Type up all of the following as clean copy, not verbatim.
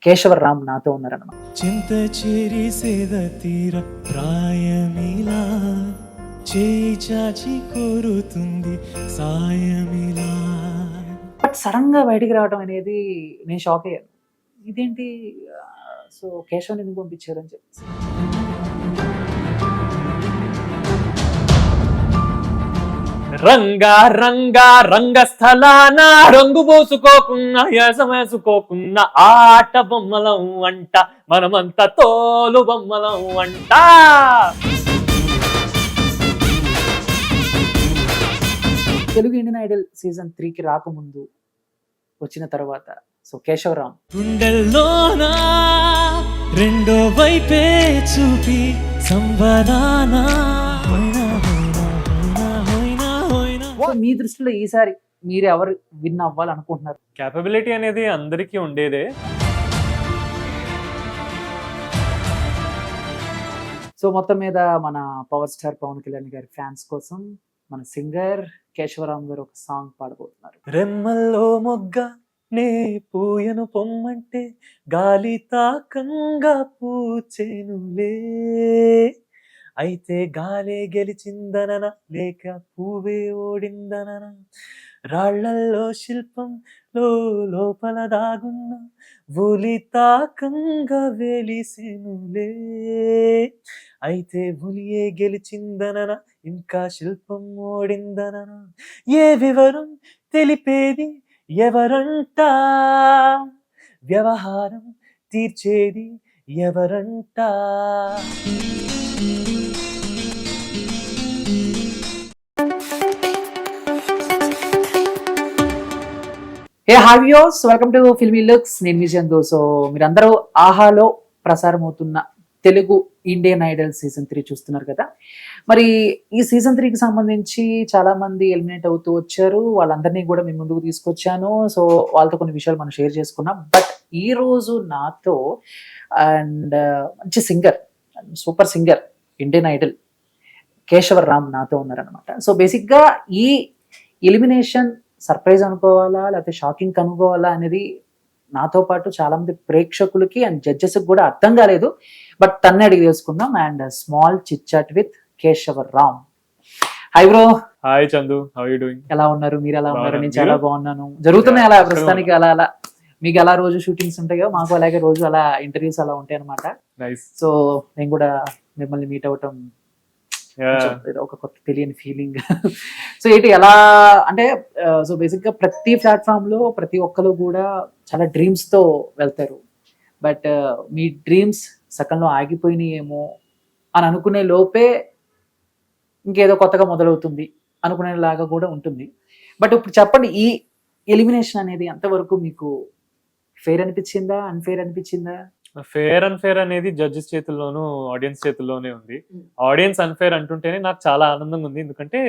కేశవరామ్ నాతో ఉన్నారన్నమాట. చింత చేరి సేద తీర ప్రాయమిలా చేయి చాచి కోరుతుంది సాయమిలా. బట్ సడన్ గా బయటికి రావడం అనేది నేను షాక్ అయ్యాను. ఇదేంటి సో కేశవ్ ఎందుకు పంపించారు అని చెప్పేసి. రంగా రంగా రంగస్థలాన రంగు పోసుకోకున్నా యాసం వేసుకోకున్నా ఆట బొమ్మలం అంట మనమంతా తోలు బొమ్మలం అంట. తెలుగు ఇండియన్ ఐడల్ సీజన్ 3కి రాకముందు వచ్చిన తర్వాత సో కేశవరామ్ గుండెల్లోనా రెండో వైపే చూపి సంబరానా హోయినా హోయినా హోయినా హోయినా హోయినా. మీ దృష్టిలో ఈసారి మీరు ఎవరు విన్ అవ్వాలనుకుంటున్నారు? క్యాపబిలిటీ అనేది అందరికీ ఉండేదే. సో మొత్తం మీద మన పవర్ స్టార్ పవన్ కళ్యాణ్ గారి ఫ్యాన్స్ కోసం మన సింగర్ కేశవరామ్ గారు ఒక సాంగ్ పాడబోతున్నారు. రెమ్మల్లో మొగ్గ నే పూయను పొమ్మంటే గాలి తాకంగా పూచేనులే, అయితే గాలే గెలిచిందనన లేక పువ్వే ఓడిందనన, రాళ్లల్లో శిల్పం లోపల దాగున్న ఉలి తాకంగా వెలిసెనులే, అయితే ఉలియే గెలిచిందనన ఇంకా శిల్పం ఓడిందనన, ఏ వివరం తెలిపేది ఎవరంట, వ్యవహారం తీర్చేది ఎవరంట. Hey hi viewers, welcome to filmy looks. నేను మీ చందు. సో మీరందరూ ఆహాలో ప్రసారం అవుతున్న తెలుగు ఇండియన్ ఐడల్ సీజన్ 3 చూస్తున్నారు కదా. మరి ఈ సీజన్ 3కి సంబంధించి చాలా మంది ఎలిమినేట్ అవుతూ వచ్చారు. వాళ్ళందరినీ కూడా మీ ముందుకు తీసుకొచ్చాను. సో వాళ్ళతో కొన్ని విషయాలు మనం షేర్ చేసుకున్నాం. బట్ ఈ రోజు నాతో అండ్ మంచి singer, super singer, Indian Idol Kesoram నాతో ఉన్నారనమాట. సో బేసిక్గా ఈ ఎలిమినేషన్ సర్ప్రైజ్ అనుకోవాలా లేకపోతే షాకింగ్ అనుకోవాలా అనేది నాతో పాటు చాలా మంది ప్రేక్షకులకి అండ్ జడ్జెస్కి కూడా అర్థం కాలేదు. బట్ తన్నే అడిగి తెలుసుకుందాం. And small chit chat with Keshavram. Hi bro. Hi Chandu, how you doing? ఎలా ఉన్నారు? మీరు ఎలా ఉన్నారు? నేను బాగున్నాను. చాలా మీరు? బాగున్నాను. జరుగుతున్నాయి అలా ప్రస్తుతానికి అలా అలా. మీకు ఎలా రోజు షూటింగ్స్ ఉంటాయో మాకు అలాగే రోజు అలా ఇంటర్వ్యూస్ అలా ఉంటాయి అనమాట. నైస్. సో నేను కూడా మిమ్మల్ని మీట్ అవటం ఏదో ఒక కొత్త తెలియని ఫీలింగ్. సో ఏంటి ఎలా అంటే సో బేసిక్గా ప్రతి ప్లాట్ఫామ్లో ప్రతి ఒక్కరు కూడా చాలా డ్రీమ్స్తో వెళ్తారు. బట్ మీ డ్రీమ్స్ సగంలో ఆగిపోయినాయేమో అని అనుకునే లోపే ఇంకేదో కొత్తగా మొదలవుతుంది అనుకునేలాగా కూడా ఉంటుంది. బట్ ఇప్పుడు చెప్పండి, ఈ ఎలిమినేషన్ అనేది ఎంతవరకు మీకు ఫెయిర్ అనిపించిందా, అన్ఫెయిర్ అనిపించిందా? ఫేర్ అండ్ ఫేర్ అనేది జడ్జెస్ చేతుల్లోనూ ఆడియన్స్ చేతుల్లోనే ఉంది. ఆడియన్స్ అన్ఫేర్ అంటుంటేనే నాకు చాలా ఆనందంగా ఉంది. ఎందుకంటే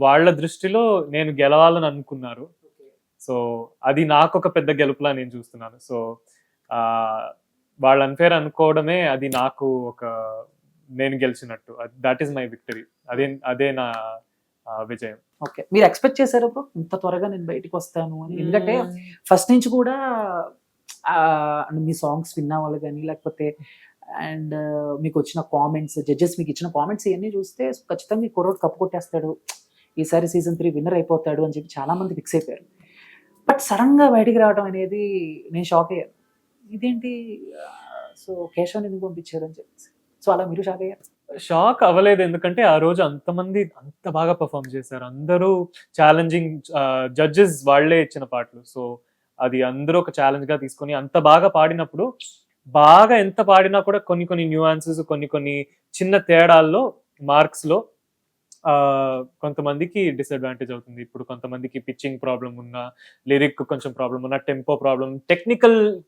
వాళ్ళ దృష్టిలో నేను గెలవాలని అనుకున్నారు. సో అది నాకు ఒక పెద్ద గెలుపులా నేను చూస్తున్నాను. సో వాళ్ళు అన్ఫేర్ అనుకోవడమే అది నాకు ఒక నేను గెలిచినట్టు. That is my victory. అదే నా విజయం. ఓకే, మీరు ఎక్స్పెక్ట్ చేశారు బ్రో ఇంత త్వరగా నేను బయటికి వస్తాను అని? ఎందుకంటే ఫస్ట్ నుంచి కూడా మీ సాంగ్స్ విన్న వాళ్ళు కానీ లేకపోతే అండ్ మీకు వచ్చిన కామెంట్స్, జడ్జెస్ మీకు ఇచ్చిన కామెంట్స్ ఇవన్నీ చూస్తే ఖచ్చితంగా ఈ కుర్రోడు కప్పు కొట్టేస్తాడు, ఈసారి సీజన్ 3 విన్నర్ అయిపోతాడు అని చెప్పి చాలా మంది ఫిక్స్ అయిపోయారు. బట్ సడన్ గా బయటికి రావడం అనేది నేను షాక్ అయ్యాను. ఇదేంటి సో కేశవ్ ఎందుకు పంపించారు అని చెప్పేసి. సో అలా మీరు షాక్ అయ్యారు? షాక్ అవ్వలేదు, ఎందుకంటే ఆ రోజు అంతమంది అంత బాగా పర్ఫామ్ చేశారు. అందరూ ఛాలెంజింగ్ జడ్జెస్ వాళ్ళే ఇచ్చిన పాటలు. సో అది అందరూ ఒక ఛాలెంజ్ గా తీసుకొని అంత బాగా పాడినప్పుడు, బాగా ఎంత పాడినా కూడా కొన్ని కొన్ని న్యూయాన్సెస్, కొన్ని చిన్న తేడాల్లో మార్క్స్ లో కొంతమందికి డిసడ్వాంటేజ్ అవుతుంది. ఇప్పుడు కొంతమందికి పిచ్చింగ్ ప్రాబ్లం ఉన్నా, లిరిక్ కొంచెం ప్రాబ్లం ఉన్నా, టెంపో ప్రాబ్లం,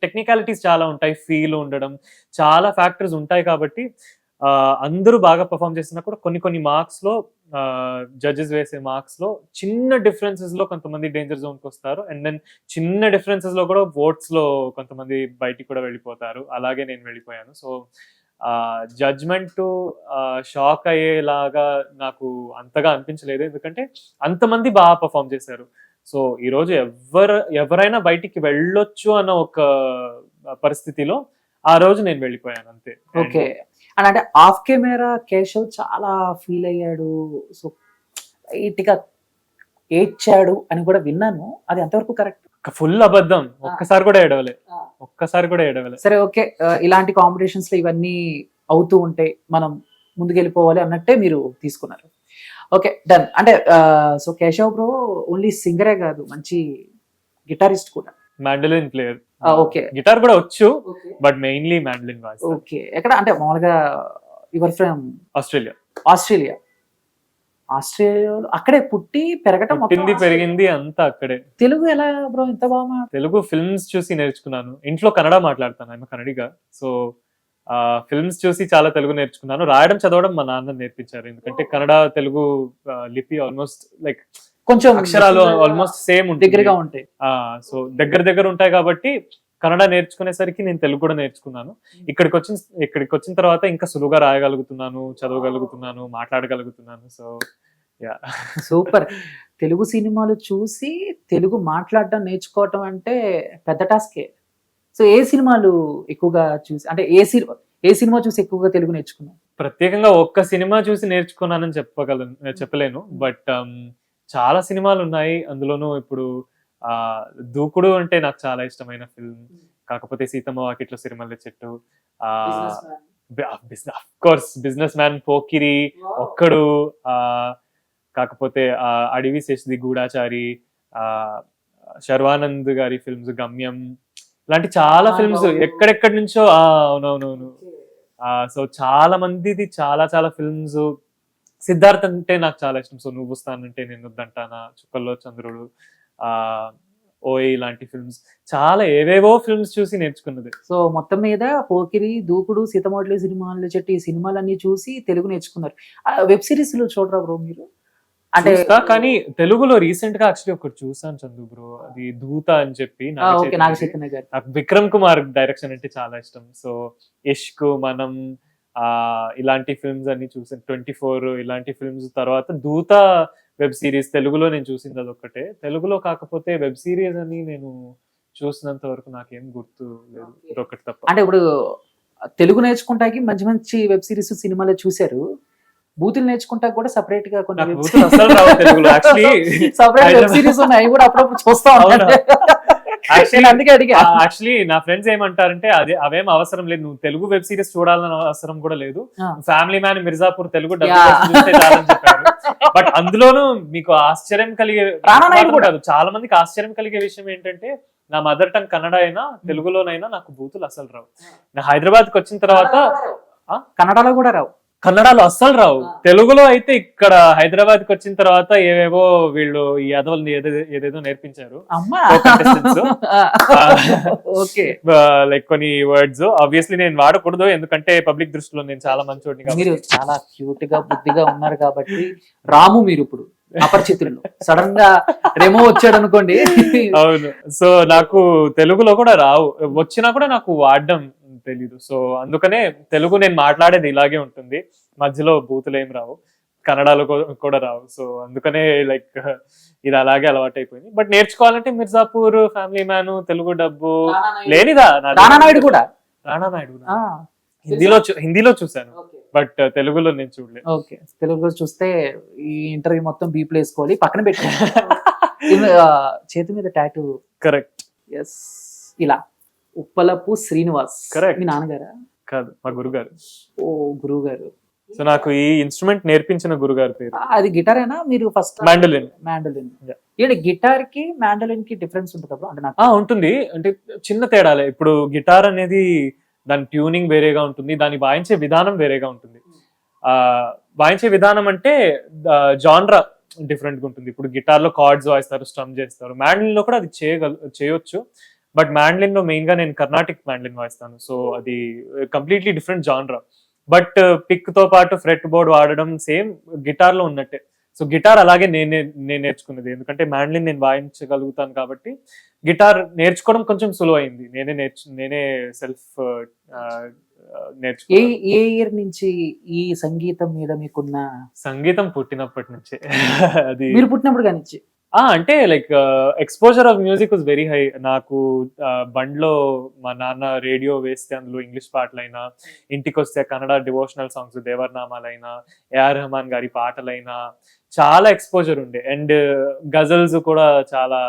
టెక్నికాలిటీస్ చాలా ఉంటాయి, ఫీల్ ఉండడం, చాలా ఫ్యాక్టర్స్ ఉంటాయి. కాబట్టి అందరూ బాగా పర్ఫామ్ చేసినా కూడా కొన్ని మార్క్స్ లో జడ్జెస్ వేసే మార్క్స్ లో చిన్న డిఫరెన్సెస్ లో కొంతమంది డేంజర్ జోన్ కి వస్తారు. అండ్ దెన్ చిన్న డిఫరెన్సెస్ లో కూడా ఓట్స్ లో కొంతమంది బయటికి కూడా వెళ్ళిపోతారు. అలాగే నేను వెళ్ళిపోయాను. సో జడ్జ్మెంట్ షాక్ అయ్యేలాగా నాకు అంతగా అనిపించలేదు, ఎందుకంటే అంతమంది బాగా పర్ఫామ్ చేశారు. సో ఈ రోజు ఎవరైనా బయటికి వెళ్ళొచ్చు అన్న ఒక పరిస్థితిలో ఆ రోజు నేను వెళ్ళిపోయాను అంతే. ఓకే. అండ్ అంటే ఆఫ్ కెమెరా కేశవ్ చాలా ఫీల్ అయ్యాడు, సో లైట్‌గా ఏడ్చాడు అని కూడా విన్నాను. అది ఎంతవరకు కరెక్ట్? ఫుల్ అబద్ధం. ఒక్కసారి కూడా ఏడవలే. సరే, ఓకే. ఇలాంటి కాంపిటీషన్స్ లో ఇవన్నీ అవుతూ ఉంటాయి, మనం ముందుకెళ్ళిపోవాలి అన్నట్టే మీరు తీసుకున్నారు. Okay, done. అంటే సో కేశవ్ బ్రో ఓన్లీ సింగరే కాదు, మంచి గిటారిస్ట్ కూడా. Mandolin player. ఓకే. గిటార్ కూడా వచ్చు, బట్ మెయిన్లీ మ్యాండలిన్ వాయిస్తాను. ఓకే. ఎక్కడ అంటే మామూలుగా యువర్ ఫ్రమ్ ఆస్ట్రేలియా. ఆస్ట్రేలియాలో అక్కడే పుట్టి పెరగటం, పుట్టింది పెరిగింది అంతా అక్కడే. తెలుగు ఎలా బ్రో ఇంత బాగా? తెలుగు ఫిల్మ్స్ చూసి నేర్చుకున్నాను. ఇంట్లో కన్నడ మాట్లాడతాను, ఆమె కన్నడిగా. సో ఫిల్మ్స్ చూసి చాలా తెలుగు నేర్చుకున్నాను. రాయడం చదవడం మా నాన్న నేర్పించారు, ఎందుకంటే కన్నడ తెలుగు లిపి ఆల్మోస్ట్ లైక్ కొంచెం అక్షరాలు ఆల్మోస్ట్ సేమ్ దగ్గరగా ఉంటాయి. సో దగ్గర ఉంటాయి కాబట్టి కన్నడ నేర్చుకునేసరికి నేను తెలుగు కూడా నేర్చుకున్నాను. ఇక్కడికి వచ్చిన తర్వాత ఇంకా సులువుగా రాయగలుగుతున్నాను, చదవగలుగుతున్నాను, మాట్లాడగలుగుతున్నాను. So yeah, super. తెలుగు సినిమాలు చూసి తెలుగు మాట్లాడడం నేర్చుకోవటం అంటే పెద్ద టాస్కే. సో ఏ సినిమాలు ఎక్కువగా చూసి, అంటే ఏ సినిమా చూసి ఎక్కువగా తెలుగు నేర్చుకున్నావు? ప్రత్యేకంగా ఒక్క సినిమా చూసి నేర్చుకున్నానని చెప్పలేను, బట్ చాలా సినిమాలు ఉన్నాయి. అందులోనూ ఇప్పుడు దూకుడు అంటే నాకు చాలా ఇష్టమైన ఫిల్మ్. కాకపోతే సీతమ్మ వాకిట్లో సిరిమల్లె చెట్టు, బిజినెస్ మ్యాన్, పోకిరి, ఒక్కడు, కాకపోతే అడవి శేషది, గూఢాచారి, శర్వానంద్ గారి ఫిల్మ్స్, గమ్యం, ఇలాంటి చాలా ఫిల్మ్స్ ఎక్కడెక్కడి నుంచో. అవునవునవును. సో చాలా మందిది చాలా ఫిల్మ్స్. సిద్ధార్థ్ అంటే నాకు చాలా ఇష్టం. సో నువ్వు వస్తానంటే నేను వద్దంటానా, చుక్కల్లో చంద్రుడు, ఓయ్, ఇలాంటి ఫిల్మ్స్ చాలా ఏవేవో ఫిల్మ్స్ చూసి నేర్చుకున్నది. సో మొత్తం మీద పోకిరి, దూకుడు, సీతమోట్లి, సినిమాలు చెట్టు, ఈ సినిమాలన్నీ చూసి తెలుగు నేర్చుకున్నారు. వెబ్ సిరీస్ లో చూడరా బ్రో మీరు? అంటే కానీ తెలుగులో రీసెంట్ గా యాక్చువల్లీ ఒకటి చూసాను చందు బ్రో, అది దూత అని చెప్పి. నాకు విక్రమ్ కుమార్ డైరెక్షన్ అంటే చాలా ఇష్టం. సో ఇష్క్, మనం, ఇలాంటి ఫిల్మ్స్ అన్ని చూసాను. 24 ఇలాంటి ఫిల్మ్స్ తర్వాత దూత వెబ్ సిరీస్ తెలుగులో నేను చూసింది అదొక్కటే. తెలుగులో కాకపోతే వెబ్ సిరీస్ అని నేను చూసినంత వరకు నాకేం గుర్తు లేదు, ఇదొక్కటి తప్ప. అంటే ఇప్పుడు తెలుగు నేర్చుకుంటాకి మంచి వెబ్ సిరీస్, సినిమాలు చూసారు. బూతులు నేర్చుకుంటా కూడా సెపరేట్ గా కొన్ని సెపరేట్ వెబ్ సిరీస్ ఉన్నాయి, అవి కూడా అప్పుడప్పుడు చూస్తా ఉంటాను. అందుకే అడిగా. యాక్చువల్లీ నా ఫ్రెండ్స్ ఏమంటారంటే అవేం అవసరం లేదు, నువ్వు తెలుగు వెబ్ సిరీస్ చూడాలని అవసరం కూడా లేదు, ఫ్యామిలీ మ్యాన్, మిర్జాపూర్ తెలుగు చూస్తే చాలని చెప్పారు. బట్ అందులోనూ మీకు ఆశ్చర్యం కలిగే కూడా, చాలా మందికి ఆశ్చర్యం కలిగే విషయం ఏంటంటే, నా మదర్ టంగ్ కన్నడ అయినా తెలుగులోనైనా నాకు బూతులు అసలు రావు. నా హైదరాబాద్ కి వచ్చిన తర్వాత కన్నడలో కూడా రావు, కన్నడలో అస్సలు రావు. తెలుగులో అయితే ఇక్కడ హైదరాబాద్ కి వచ్చిన తర్వాత ఏవేవో వీళ్ళు ఈ అదవల్ని ఏదేదో నేర్పించారు లైక్ కొన్ని వర్డ్స్. ఆబ్వియస్లీ నేను వాడకూడదు, ఎందుకంటే పబ్లిక్ దృష్టిలో నేను చాలా మంచోడిని. మీరు చాలా క్యూట్ గా బుద్ధిగా ఉన్నారు కాబట్టి రాము, మీరు ఇప్పుడు అపరిచితులు, సడన్ గా రెమో వచ్చాడు అనుకోండి. అవును. సో నాకు తెలుగులో కూడా రావు, వచ్చినా కూడా నాకు వాడడం తెలీదు. సో అందుకనే తెలుగు నేను మాట్లాడేది ఇలాగే ఉంటుంది, మధ్యలో బూతులు ఏం రావు, కన్నడలో కూడా రావు. సో అందుకనే లైక్ ఇది అలాగే అలవాటు అయిపోయింది. బట్ నేర్చుకోవాలంటే మిర్జాపూర్, ఫ్యామిలీ మ్యాన్, తెలుగు డబ్బు, లేనిదా రానానాయుడు కూడా, రానానాయుడు హిందీలో చూసాను, బట్ తెలుగులో నేను చూడలేదు. ఓకే, తెలుగులో చూస్తే ఈ ఇంటర్వ్యూ మొత్తం బీప్లో వేసుకోవాలి, పక్కన పెట్టుకోవాలి. చేతి మీద టాటూ. కరెక్ట్. ఎస్. ఇలా ఉప్పలపు శ్రీనివాస్. కరెక్ట్. మీ నాన్నగారా? కాదు, మా గురుగారు. ఓ, గురువు గారు. సో నాకు ఈ ఇన్స్ట్రుమెంట్ నేర్పించిన గురుగారు పేరు. అది గిటారేనా? మీరు ఫస్ట్ మ్యాండలిన్. ఏంటి గిటార్ కి మ్యాండలిన్ కి డిఫరెన్స్ ఉంటుంది అంటే నాకు ఉంటుంది, అంటే చిన్న తేడాలే. ఇప్పుడు గిటార్ అనేది దాని ట్యూనింగ్ వేరేగా ఉంటుంది, దాన్ని వాయించే విధానం వేరేగా ఉంటుంది. వాయించే విధానం అంటే జాన్రా డిఫరెంట్ గా ఉంటుంది. ఇప్పుడు గిటార్ లో కార్డ్స్ వాయిస్తారు, స్ట్రమ్ చేస్తారు. మ్యాండలిన్ లో కూడా అది చేయొచ్చు, బట్ మ్యాండలిన్ లో మెయిన్ గా నేను కర్ణాటిక్ మ్యాండలిన్ వాయిస్తాను. సో అది completely different genre. But pick తో పాటు ఫ్రెట్ బోర్డ్ వాడడం సేమ్ గిటార్ లో ఉన్నట్టే. సో గిటార్ అలాగే నేను నేర్చుకున్నది, ఎందుకంటే మ్యాండలిన్ నేను వాయించగలుగుతాను కాబట్టి గిటార్ నేర్చుకోవడం కొంచెం సులువైంది. నేనే సెల్ఫ్ నేర్చుకున్నాను. ఏ ఇయర్ నుంచి ఈ సంగీతం మీద మీకున్న? సంగీతం పుట్టినప్పటి నుంచే. అది మీరు పుట్టినప్పుడు కానిచ్చి అంటే like exposure of music was very high. నాకు బండ్లో మా నాన్న రేడియో వేస్తే అందులో ఇంగ్లీష్ పాటలైనా, ఇంటికి వస్తే కన్నడ డివోషనల్ సాంగ్స్, దేవర్నామాలైనా, ఏఆర్ రెహమాన్ గారి పాటలైనా చాలా ఎక్స్పోజర్ ఉండే. అండ్ గజల్స్ కూడా చాలా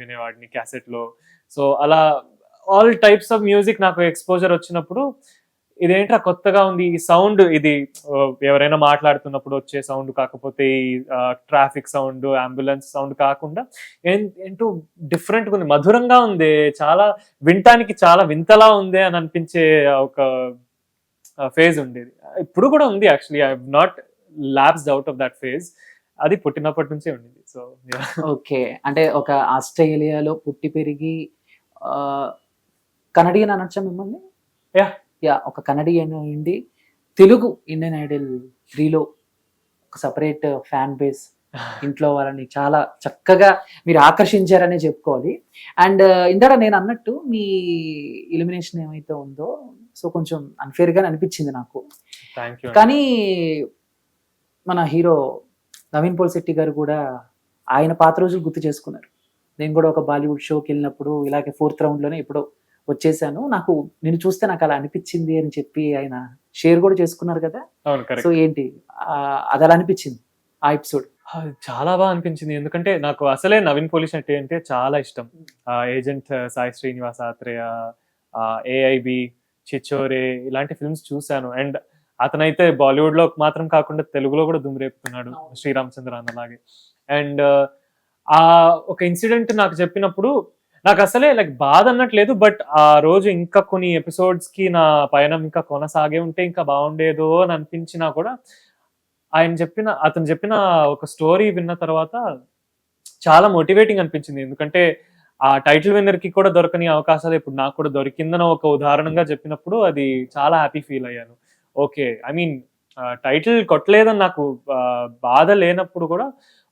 వినేవాడిని క్యాసెట్ లో. సో అలా ఆల్ టైప్స్ ఆఫ్ మ్యూజిక్ నాకు ఎక్స్పోజర్ వచ్చినప్పుడు ఇదేంట్రా కొత్తగా ఉంది ఈ సౌండ్, ఇది ఎవరైనా మాట్లాడుతున్నప్పుడు వచ్చే సౌండ్ కాకపోతే ఈ ట్రాఫిక్ సౌండ్, అంబులెన్స్ సౌండ్ కాకుండా ఏంటో డిఫరెంట్ గా ఉంది, మధురంగా ఉంది, చాలా వినటానికి చాలా వింతలా ఉంది అని అనిపించే ఒక ఫేజ్ ఉండేది. ఇప్పుడు కూడా ఉంది actually. I have not lapsed out of that phase. అది పుట్టినప్పటి నుంచే ఉండింది. సో ఓకే, అంటే ఒక ఆస్ట్రేలియాలో పుట్టి పెరిగి కనడియన్ అనొచ్చా మిమ్మల్ని? యా, ఒక కనడియన్ ఉండి తెలుగు ఇండియన్ ఐడల్ 3లో ఒక సపరేట్ ఫ్యాన్ బేస్, ఇంట్లో వాళ్ళని చాలా చక్కగా మీరు ఆకర్షించారనే చెప్పుకోవాలి. అండ్ ఇందాక నేను అన్నట్టు మీ ఎలిమినేషన్ ఏమైతే ఉందో సో కొంచెం అన్ఫేర్ గా అనిపించింది నాకు. కానీ మన హీరో నవీన్ పోల్శెట్టి గారు కూడా ఆయన పాత రోజులు గుర్తు చేసుకున్నారు. నేను కూడా ఒక బాలీవుడ్ షోకి వెళ్ళినప్పుడు ఇలాగే 4th రౌండ్లోనే ఎప్పుడో వచ్చేసాను, నాకు నేను చూస్తే నాకు అలా అనిపించింది అని చెప్పి ఆయన షేర్ కూడా చేసుకున్నారు కదా. సో ఏంటి అది అలా అనిపించింది ఆ ఎపిసోడ్? చాలా బాగా అనిపించింది. ఎందుకంటే నాకు అసలే నవీన్ పోల్శెట్టి అంటే చాలా ఇష్టం. ఏజెంట్ సాయి శ్రీనివాస ఆత్రేయ, ఏఐబి, చిచ్చోరే ఇలాంటి ఫిల్మ్స్ చూశాను. అండ్ అతనైతే బాలీవుడ్ లో మాత్రం కాకుండా తెలుగులో కూడా దుమ్రేపుతున్నాడు, శ్రీరామచంద్ర అన్నలాగే. అండ్ ఆ ఒక ఇన్సిడెంట్ నాకు చెప్పినప్పుడు నాకు అసలే లైక్ బాధ అన్నట్లేదు, బట్ ఆ రోజు ఇంకా కొన్ని ఎపిసోడ్స్ కి నా పయనం ఇంకా కొనసాగే ఉంటే ఇంకా బాగుండేదో అని అనిపించినా కూడా అతను చెప్పిన ఒక స్టోరీ విన్న తర్వాత చాలా మోటివేటింగ్ అనిపించింది. ఎందుకంటే ఆ టైటిల్ విన్నర్ కి కూడా దొరకని అవకాశాలు ఇప్పుడు నాకు కూడా దొరికిందని ఒక ఉదాహరణగా చెప్పినప్పుడు అది చాలా హ్యాపీ ఫీల్ అయ్యాను. ఓకే, ఐ మీన్ టైటిల్ కొట్టలేదని నాకు బాధ లేనప్పుడు కూడా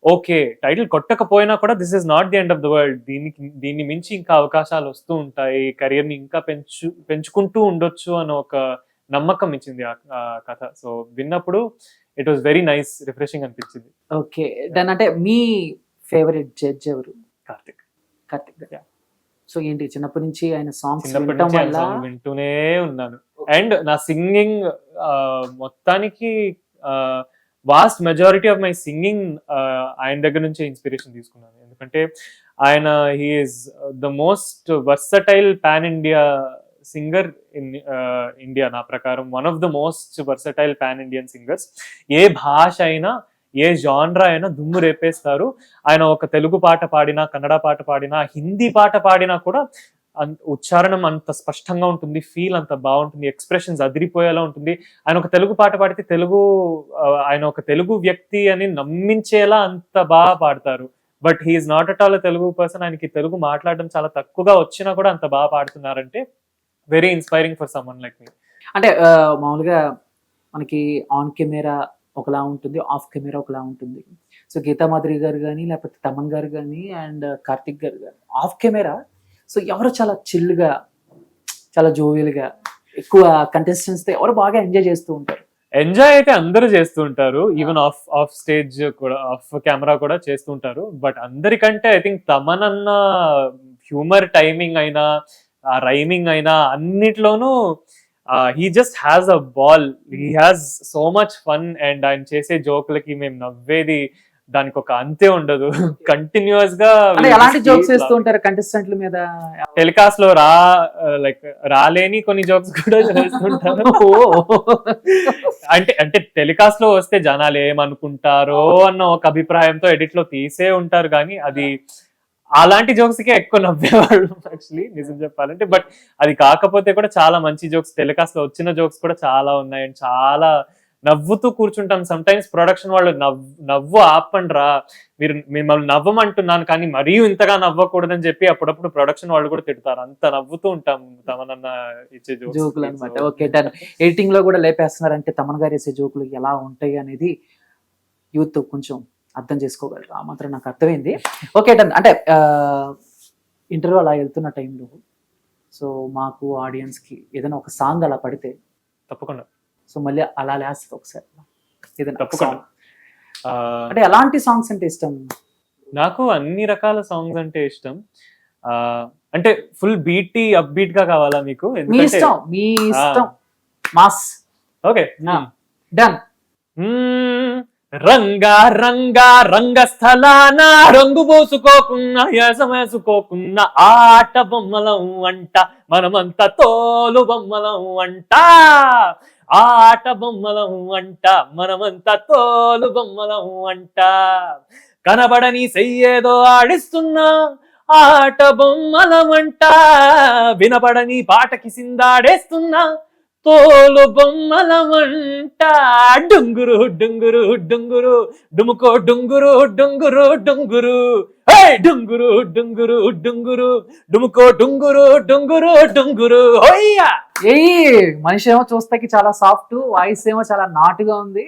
ఓకే, టైటిల్ కొట్టకపోయినా కూడా this is not the end of the world, దీన్ని మించి ఇంకా అవకాశాలు వస్తూ ఉంటాయి, కెరియర్ ని ఇంకా పెంచుకుంటూ ఉండొచ్చు అని ఒక నమ్మకం ఇచ్చింది ఆ కథ. సో విన్నప్పుడు it was very nice, refreshing అనిపించింది. ఓకే, దాని అంటే మీ ఫేవరెట్ జడ్జ్ ఎవరు? కార్తిక్. సో ఏంటి చిన్నప్పటి నుంచి ఆయన సాంగ్స్ వింటూనే ఉన్నాను. అండ్ నా సింగింగ్ మొత్తానికి vast majority of my singing ఆయన దగ్గర నుంచే ఇన్స్పిరేషన్ తీసుకున్నాను. ఎందుకంటే ఆయన he is the most versatile pan India singer in India. నా ప్రకారం one of the most versatile pan Indian singers. ఏ భాష అయినా ఏ జాన్రా అయినా దుమ్ము రేపేస్తారు. ఆయన ఒక తెలుగు పాట పాడినా, కన్నడ పాట పాడినా, హిందీ పాట పాడినా కూడా ఉచ్చారణం అంత స్పష్టంగా ఉంటుంది, ఫీల్ అంత బాగుంటుంది, ఎక్స్ప్రెషన్స్ అదిరిపోయేలా ఉంటుంది. ఆయన ఒక తెలుగు పాట పాడితే ఆయన ఒక తెలుగు వ్యక్తి అని నమ్మించేలా అంత బాగా పాడతారు. But he is not at all Telugu person. ఆయనకి తెలుగు మాట్లాడడం చాలా తక్కువగా వచ్చినా కూడా అంత బాగా పాడుతున్నారంటే very inspiring for someone like me. అంటే మామూలుగా మనకి ఆన్ కెమెరా ఒకలా ఉంటుంది, ఆఫ్ కెమెరా ఒకలా ఉంటుంది. సో గీతా మాధురి గారు కానీ లేకపోతే తమన్ గారు కానీ అండ్ కార్తిక్ గారు కానీ ఆఫ్ కెమెరా సో ఎవరు చాలా చిల్గా, చాలా జోవియల్గా, ఎక్కువ కంటెస్టెంట్స్ తో ఎవరు బాగా ఎంజాయ్ చేస్తూ ఉంటారు? ఎంజాయ్ అయితే అందరూ చేస్తూ ఉంటారు, ఈవెన్ ఆఫ్ స్టేజ్ కూడా, ఆఫ్ కెమెరా కూడా చేస్తూ ఉంటారు. బట్ అందరికంటే ఐ థింక్ తమన్ అన్న హ్యూమర్ టైమింగ్ అయినా, ఆ రైమింగ్ అయినా అన్నిట్లోనూ he just has a ball, he has so much fun. And ఆయన చేసే జోకులకి మేము నవ్వేది దానికి ఒక అంతే ఉండదు. కంటిన్యూస్ గా ఎలాంటి జోక్స్ వేస్తూ ఉంటారు కంటెస్టెంట్ల మీద? టెలికాస్ట్ లో రాలేని కొన్ని జోక్స్ కూడా చేస్తుంటారు. అంటే టెలికాస్ట్ లో వస్తే జనాలు ఏమనుకుంటారో అన్న ఒక అభిప్రాయంతో ఎడిట్ లో తీసే ఉంటారు, కానీ అది అలాంటి జోక్స్ కే ఎక్కువ నవ్వేవాళ్ళు యాక్చువల్లీ నిజం చెప్పాలంటే. బట్ అది కాకపోతే కూడా చాలా మంచి జోక్స్ టెలికాస్ట్ లో వచ్చిన జోక్స్ కూడా చాలా ఉన్నాయి. అండ్ చాలా నవ్వుతూ కూర్చుంటాం. సమ్ టైమ్స్ ప్రొడక్షన్ వాళ్ళు నవ్వు ఆపండి రా, మిమ్మల్ని నవ్వమంటున్నాను కానీ మరీ ఇంతగా నవ్వకూడదని చెప్పి అప్పుడప్పుడు ప్రొడక్షన్ వాళ్ళు కూడా తిడతారు. అంత నవ్వుతూ ఉంటాం తమనన్న ఇచ్చే జోకులు అనమాట. Okay, done. ఎడిటింగ్ లో కూడా లేపేస్తున్నారంటే తమన్ గారు వేసే జోకులు ఎలా ఉంటాయి అనేది యూత్ కొంచెం అర్థం చేసుకోగలరు. ఆ మాత్రం నాకు అర్థమైంది. Okay, done. అంటే ఇంటర్వ్యూ అలా వెళ్తున్న టైంలో సో మాకు ఆడియన్స్కి ఏదైనా ఒక సాంగ్ అలా పడితే తప్పకుండా సో మళ్ళీ అలా లేస్తుంది ఒకసారి ఏదైనా తప్పకుండా. అంటే ఎలాంటి సాంగ్స్ అంటే ఇష్టం? నాకు అన్ని రకాల సాంగ్స్ అంటే ఇష్టం. అంటే ఫుల్ బీటీ అప్‌బీట్ గా కావాలా మీకు? మీ ఎందుకంటే ఇష్టం, మీ ఆ! ఇష్టం. మాస్. ఓకే. డన్. రంగా రంగా రంగస్థలాన రంగు పోసుకోకున్నా యాసం వేసుకోకున్నా ఆట బొమ్మలం అంట మనమంతా తోలు బొమ్మలం అంట ఆట బొమ్మలం అంట మనమంతా తోలు బొమ్మలం అంట కనబడని చెయ్యేదో ఆడిస్తున్నా ఆట బొమ్మలం అంట వినపడని పాటకి సిందాడేస్తున్నా తోలు బొమ్మల వంట డుంగురు డుంగురు డుంగురు డుముకో డుంగురు డుంగురు డుంగురు హే డుంగురు డుంగురు డుంగురు డుముకో డుంగురు డుంగురు డుంగురు హోయ్యా. మనిషి ఏమో చూస్తాకి చాలా సాఫ్ట్, వాయిస్ ఏమో చాలా నాటుగా ఉంది.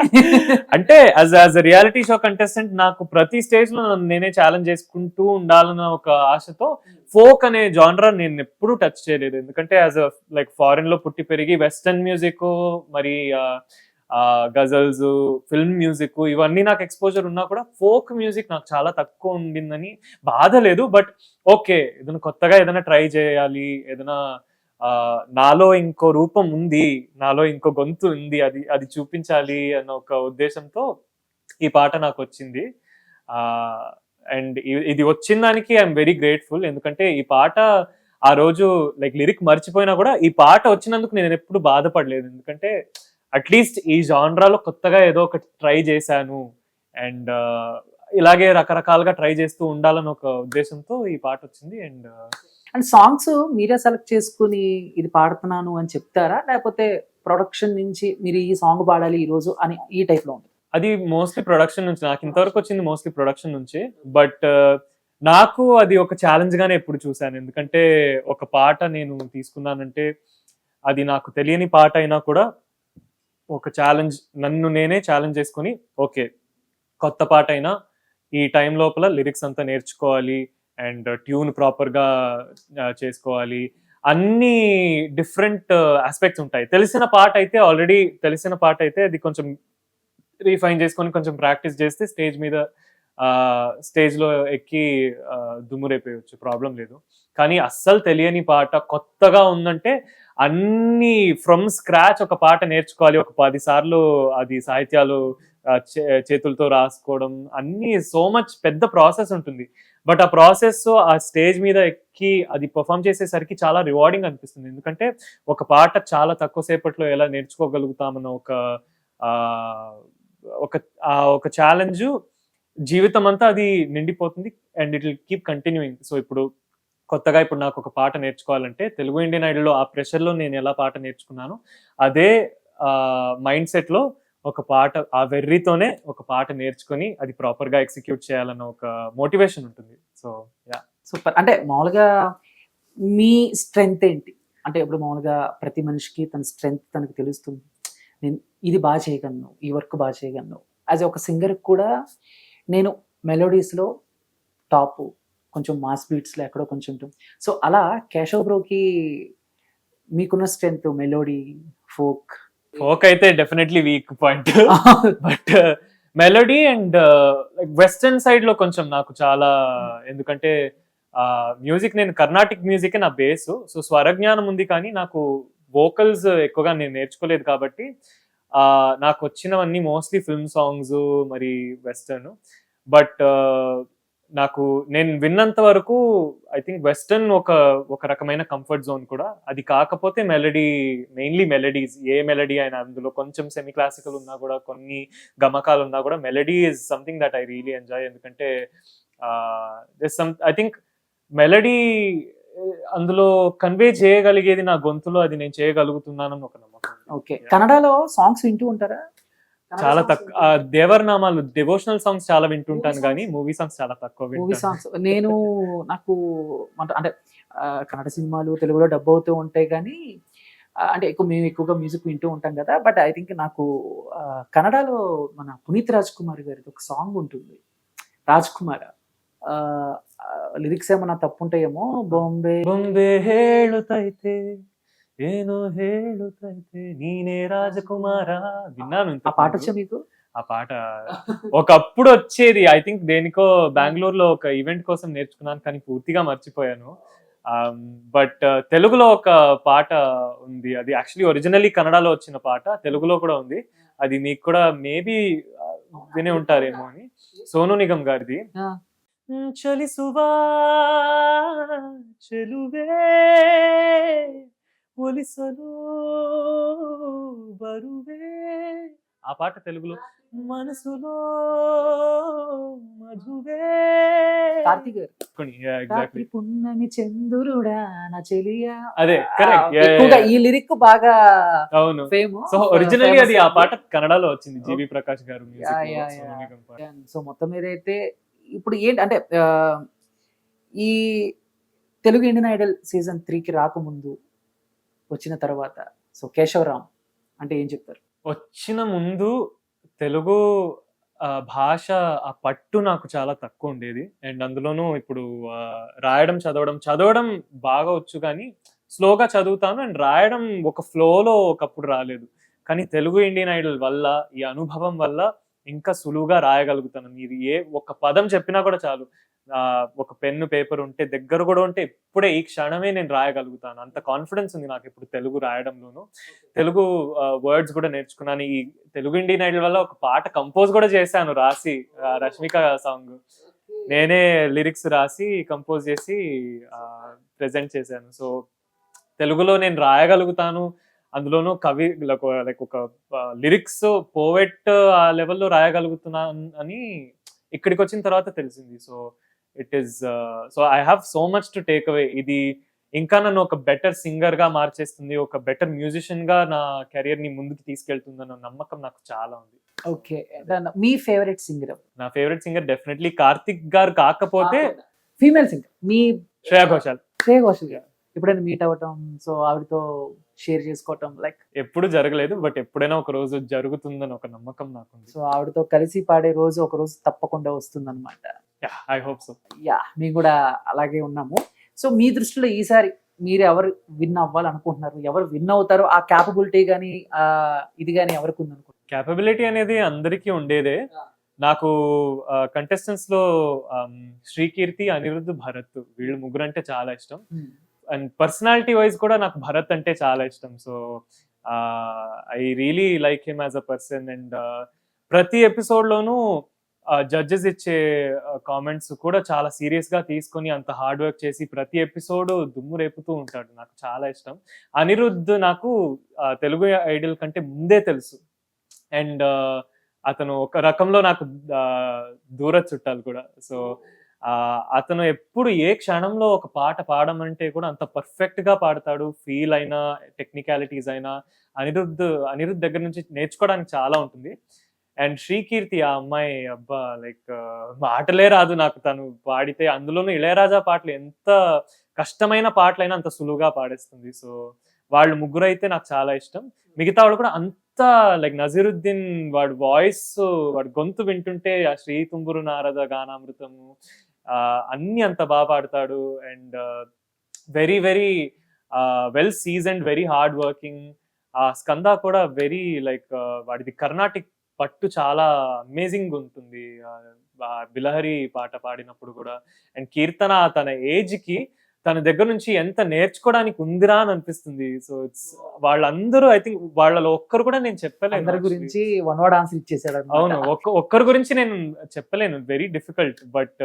అంటే యాజ్ రియాలిటీ షో కంటెస్టెంట్ నాకు ప్రతి స్టేజ్ లో నన్ను నేనే ఛాలెంజ్ చేసుకుంటూ ఉండాలన్న ఒక ఆశతో ఫోక్ అనే జానరా నేను ఎప్పుడూ టచ్ చేయలేదు. ఎందుకంటే యాజ్ లైక్ ఫారిన్ లో పుట్టి పెరిగి వెస్టర్న్ మ్యూజిక్ మరి గజల్స్, ఫిల్మ్ మ్యూజిక్ ఇవన్నీ నాకు ఎక్స్పోజర్ ఉన్నా కూడా ఫోక్ మ్యూజిక్ నాకు చాలా తక్కువ ఉండిందని బాధ లేదు. బట్ ఓకే, ఏదైనా కొత్తగా ఏదైనా ట్రై చేయాలి, ఏదైనా నాలో ఇంకో రూపం ఉంది, నాలో ఇంకో గొంతు ఉంది, అది అది చూపించాలి అన్న ఒక ఉద్దేశంతో ఈ పాట నాకు వచ్చింది. అండ్ ఇది వచ్చిన దానికి ఐఎమ్ వెరీ గ్రేట్ఫుల్. ఎందుకంటే ఈ పాట ఆ రోజు లైక్ లిరిక్ మర్చిపోయినా కూడా ఈ పాట వచ్చినందుకు నేను ఎప్పుడు బాధపడలేదు. ఎందుకంటే అట్లీస్ట్ ఈ జాన్రాలో కొత్తగా ఏదో ఒకటి ట్రై చేశాను అండ్ ఇలాగే రకరకాలుగా ట్రై చేస్తూ ఉండాలని ఒక ఉద్దేశంతో ఈ పాట వచ్చింది. అండ్ సాంగ్స్ మీరే సెలెక్ట్ చేసుకుని ఇది పాడుతున్నాను అని చెప్తారా, లేకపోతే ప్రొడక్షన్ నుంచి మీరు ఈ సాంగ్ పాడాలి ఈ రోజు అని ఈ టైప్ లో ఉంటుంది? అది మోస్ట్లీ ప్రొడక్షన్ నుంచి, నాకు ఇంతవరకు వచ్చింది మోస్ట్లీ ప్రొడక్షన్ నుంచి. బట్ నాకు అది ఒక ఛాలెంజ్ గానే ఎప్పుడు చూశాను. ఎందుకంటే ఒక పాట నేను తీసుకున్నానంటే అది నాకు తెలియని పాట అయినా కూడా ఒక ఛాలెంజ్, నన్ను నేనే ఛాలెంజ్ చేసుకొని ఓకే కొత్త పాట అయినా ఈ టైం లోపల లిరిక్స్ అంతా నేర్చుకోవాలి అండ్ ట్యూన్ ప్రాపర్గా చేసుకోవాలి. అన్ని డిఫరెంట్ ఆస్పెక్ట్స్ ఉంటాయి. తెలిసిన పాట అయితే ఆల్రెడీ తెలిసిన పాట అయితే అది కొంచెం రీఫైన్ చేసుకొని కొంచెం ప్రాక్టీస్ చేస్తే స్టేజ్లో ఎక్కి దుమ్మురైపోయచ్చు, ప్రాబ్లం లేదు. కానీ అస్సలు తెలియని పాట కొత్తగా ఉందంటే అన్ని ఫ్రమ్ స్క్రాచ్ ఒక పాట నేర్చుకోవాలి. ఒక 10 సార్లు అది సాహిత్యాలు చేతులతో రాసుకోవడం, అన్ని సో మచ్ పెద్ద ప్రాసెస్ ఉంటుంది. బట్ ఆ ప్రాసెస్ ఆ స్టేజ్ మీద ఎక్కి అది పర్ఫామ్ చేసేసరికి చాలా రివార్డింగ్ అనిపిస్తుంది. ఎందుకంటే ఒక పాట చాలా తక్కువ సేపట్లో ఎలా నేర్చుకోగలుగుతామన్న ఒక ఛాలెంజ్ జీవితం అంతా అది నిండిపోతుంది and it will keep continuing. So ఇప్పుడు కొత్తగా ఇప్పుడు నాకు ఒక పాట నేర్చుకోవాలంటే తెలుగు ఇండియన్ ఐడల్లో ఆ ప్రెషర్లో నేను ఎలా పాట నేర్చుకున్నాను అదే మైండ్ సెట్లో ఒక పాట, ఆ వెర్రితోనే ఒక పాట నేర్చుకొని అది ప్రాపర్గా ఎగ్జిక్యూట్ చేయాలన్న ఒక మోటివేషన్ ఉంటుంది. So yeah, super. అంటే మామూలుగా మీ స్ట్రెంగ్త్ ఏంటి? అంటే ఇప్పుడు మామూలుగా ప్రతి మనిషికి తన స్ట్రెంగ్త్ తనకు తెలుస్తుంది. నేను ఇది బాగా చేయగలను, ఈ వర్క్ బాగా చేయగలను. యాజ్ ఒక సింగర్ కూడా నేను మెలోడీస్లో టాప్, కొంచెం మాస్ బీట్స్లో ఎక్కడో కొంచెం ఉంటుంది. సో అలా కేశవ్ బ్రోకి మీకున్న స్ట్రెంగ్త్ మెలోడీ, ఫోక్ అయితే definitely weak point. But melody and western side లో కొంచెం నాకు చాలా, ఎందుకంటే మ్యూజిక్ నేను కర్ణాటిక్ మ్యూజిక్ నా బేస్. సో స్వరజ్ఞానం ఉంది కానీ నాకు వోకల్స్ ఎక్కువగా నేను నేర్చుకోలేదు. కాబట్టి నాకు వచ్చినవన్నీ మోస్ట్లీ ఫిల్మ్ సాంగ్స్ మరి వెస్టర్న్. బట్ నాకు నేను విన్నంత వరకు ఐ థింక్ వెస్టర్న్ ఒక రకమైన కంఫర్ట్ జోన్ కూడా. అది కాకపోతే మెలడీ, మెయిన్లీ మెలడీస్, ఏ మెలడీ అయినా అందులో కొంచెం సెమీ క్లాసికల్ ఉన్నా కూడా, కొన్ని గమకాలు ఉన్నా కూడా, melody is something that I really enjoy. ఎందుకంటే ఐ థింక్ మెలడీ అందులో కన్వే చేయగలిగేది నా గొంతులో అది నేను చేయగలుగుతున్నానని ఒక నమ్మకం. ఓకే. కన్నడలో సాంగ్స్ వింటూ ఉంటారా? చాలా తక్కువ. దేవరనామాలు, డివోషనల్ సాంగ్స్ చాలా వింటుంటాను కానీ మూవీ సాంగ్స్ చాలా తక్కువ మూవీ వింటాను. సాంగ్స్ నాకు అంటే కన్నడ సినిమాలు తెలుగులో డబ్ అవుతూ ఉంటాయి కానీ అంటే మేము ఎక్కువగా మ్యూజిక్ వింటూ ఉంటాం కదా. బట్ ఐ థింక్ నాకు కన్నడలో మన పునీత్ రాజ్ కుమార్ గారిది ఒక సాంగ్ ఉంటుంది, రాజ్ కుమార్. లిరిక్స్ ఏమన్నా తప్పు ఉంటాయేమో. బొంబే ಬೊಂಬೆ ಹೇಳುತ್ತೈತೆ ಏನೋ ಹೇಳುತ್ತೈತೆ ನೀನೇ ರಾಜಕುಮಾರ. విన్నాను. ఆ పాట వచ్చా మీకు? ఆ పాట ఒకప్పుడు వచ్చేది. ఐ థింక్ దేనికో బెంగళూరులో ఒక ఈవెంట్ కోసం నేర్చుకున్నాను, కానీ పూర్తిగా మర్చిపోయాను. బట్ తెలుగులో ఒక పాట ఉంది, అది యాక్చువల్లీ ఒరిజినల్లీ కన్నడలో వచ్చిన పాట, తెలుగులో కూడా ఉంది. అది మీకు కూడా మేబీ వినే ఉంటారేమో అని, సోను నిగమ్ గారిది. ఆ, చలిసువా చెలువే ఒలిసలు బరువే, ఆ పాట తెలుగులో మనసులో మధువే. కార్తీక్ గారు ఎగ్జాక్ట్లీ, రాత్రి పున్నమి చంద్రుడా నా చెలియా. అదే ఆ, కరెక్ట్. ఎక్కువగా ఈ లిరిక్ బాగా అవును. ఫేమస్. సో ఒరిజినల్లీ అది ఆ పాట కన్నడలో వచ్చింది, జీవి ప్రకాష్ గారు music లో, yeah, yeah, Sonu yeah. Nigam పాట. సో మొత్తం మీద అయితే ఇప్పుడు ఏంటి అంటే ఈ తెలుగు ఇండియన్ ఐడల్ సీజన్ 3కి రాకముందు వచ్చిన తర్వాత సో కేశవరామ్ అంటే ఏం చెప్తారు? వచ్చిన ముందు తెలుగు భాష ఆ పట్టు నాకు చాలా తక్కువ ఉండేది. అండ్ అందులోనూ ఇప్పుడు రాయడం చదవడం బాగా వచ్చు, కానీ స్లోగా చదువుతాను. అండ్ రాయడం ఒక ఫ్లోలో ఒకప్పుడు రాలేదు. కానీ తెలుగు ఇండియన్ ఐడల్ వల్ల, ఈ అనుభవం వల్ల ఇంకా సులువుగా రాయగలుగుతాను. మీరు ఒక పదం చెప్పినా కూడా చాలు, ఒక పెన్ను పేపర్ ఉంటే, దగ్గర కూడా ఉంటే, ఇప్పుడే ఈ క్షణమే నేను రాయగలుగుతాను. అంత కాన్ఫిడెన్స్ ఉంది నాకు ఇప్పుడు తెలుగు రాయడంలోను. తెలుగు వర్డ్స్ కూడా నేర్చుకున్నాను. ఈ తెలుగు ఇండియన్ ఐడల్ వల్ల ఒక పాట కంపోజ్ కూడా చేశాను, రాసి, రష్మిక సాంగ్ నేనే లిరిక్స్ రాసి కంపోజ్ చేసి ప్రెజెంట్ చేశాను. సో తెలుగులో నేను రాయగలుగుతాను, అందులోనూ కవి లైక్ ఒక లిరిక్స్ పోవెట్ ఆ లెవెల్లో రాయగలుగుతున్నాను అని ఇక్కడికి వచ్చిన తర్వాత తెలిసింది. So it is so I have so much to take away. ఇది ఇంకా నన్ను ఒక బెటర్ సింగర్ గా మార్చేస్తుంది, ఒక బెటర్ మ్యూజిషియన్ గా నా కెరియర్ ని ముందుకు తీసుకెళ్తుందన్న నమ్మకం నాకు చాలా ఉంది. ఓకే, మీ ఫేవరెట్ సింగర్? నా ఫేవరెట్ సింగర్ డెఫినెట్లీ కార్తిక్ గారు, కాకపోతే ఫీమేల్ సింగర్ మీ శ్రేయా ఘోషాల్. శ్రేయా ఘోషాల్ గారు ఎప్పుడైనా మీట్ అవ్వటం, సో ఆవిడతో షేర్ చేసుకోవటం లైక్ ఎప్పుడు జరగలేదు, బట్ ఎప్పుడైనా ఒక రోజు జరుగుతుందని ఒక నమ్మకం నాకుంది. సో ఆవిడతో కలిసి పాడే రోజు ఒక రోజు తప్పకుండా వస్తుంది అనమాట. I hope so. యా, మేము కూడా అలాగే ఉన్నాము. సో మీ దృష్టిలో ఈసారి మీరు ఎవరు విన్ అవ్వాలనుకుంటున్నారు? ఎవరు విన్ అవుతారో ఆ క్యాపబిలిటీ కానీ ఇది కానీ ఎవరికి ఉంది అనుకుంటున్నారు? క్యాపబిలిటీ అనేది అందరికీ ఉండేదే. నాకు కంటెస్టెంట్స్ లో శ్రీకీర్తి, అనిరుద్ధ్, భరత్ వీళ్ళు ముగ్గురు అంటే చాలా ఇష్టం. అండ్ పర్సనాలిటీ వైజ్ కూడా నాకు భరత్ అంటే చాలా ఇష్టం. So I really like him as a person. And ప్రతి ఎపిసోడ్ లోనూ జడ్జెస్ ఇచ్చే కామెంట్స్ కూడా చాలా సీరియస్ గా తీసుకొని అంత హార్డ్ వర్క్ చేసి ప్రతి ఎపిసోడ్ దుమ్ము రేపుతూ ఉంటాడు, నాకు చాలా ఇష్టం. అనిరుద్ధ్ నాకు తెలుగు ఐడల్ కంటే ముందే తెలుసు. అండ్ అతను ఒక రకంలో నాకు దూర చుట్టాలు కూడా. సో అతను ఎప్పుడు ఏ క్షణంలో ఒక పాట పాడమంటే కూడా అంత పర్ఫెక్ట్ గా పాడతాడు. ఫీల్ అయినా, టెక్నికాలిటీస్ అయినా అనిరుద్ధ్ దగ్గర నుంచి నేర్చుకోవడానికి చాలా ఉంటుంది. అండ్ శ్రీకీర్తి, ఆ అమ్మాయి అబ్బా లైక్ మాటలే రాదు నాకు తను పాడితే. అందులోనూ ఇళయరాజా పాటలు ఎంత కష్టమైన పాటలైనా అంత సులువుగా పాడేస్తుంది. సో వాళ్ళు ముగ్గురు అయితే నాకు చాలా ఇష్టం. మిగతా వాళ్ళు కూడా అంత లైక్ నజీరుద్దీన్, వాడు వాయిస్, వాడు గొంతు వింటుంటే ఆ శ్రీ తుంబురు నారద గానామృతము అన్ని అంత బాగా పాడతాడు. And very very well seasoned, very hard working. ఆ స్కంద కూడా వెరీ లైక్ వాడిది కర్ణాటిక్ పట్టు చాలా అమేజింగ్ ఉంటుంది బిలహరి పాట పాడినప్పుడు కూడా. అండ్ కీర్తన తన ఏజ్ కి తన దగ్గర నుంచి ఎంత నేర్చుకోవడానికి ఉందిరా అని అనిపిస్తుంది. సో ఇట్స్ వాళ్ళందరూ ఐ థింక్ వాళ్ళలో ఒక్కరు కూడా నేను చెప్పలేను అందరి గురించి వన్ వర్డ్ ఆన్సర్ ఇచ్చేసాడు. అవును, ఒక్కరి గురించి నేను చెప్పలేను, వెరీ డిఫికల్ట్. బట్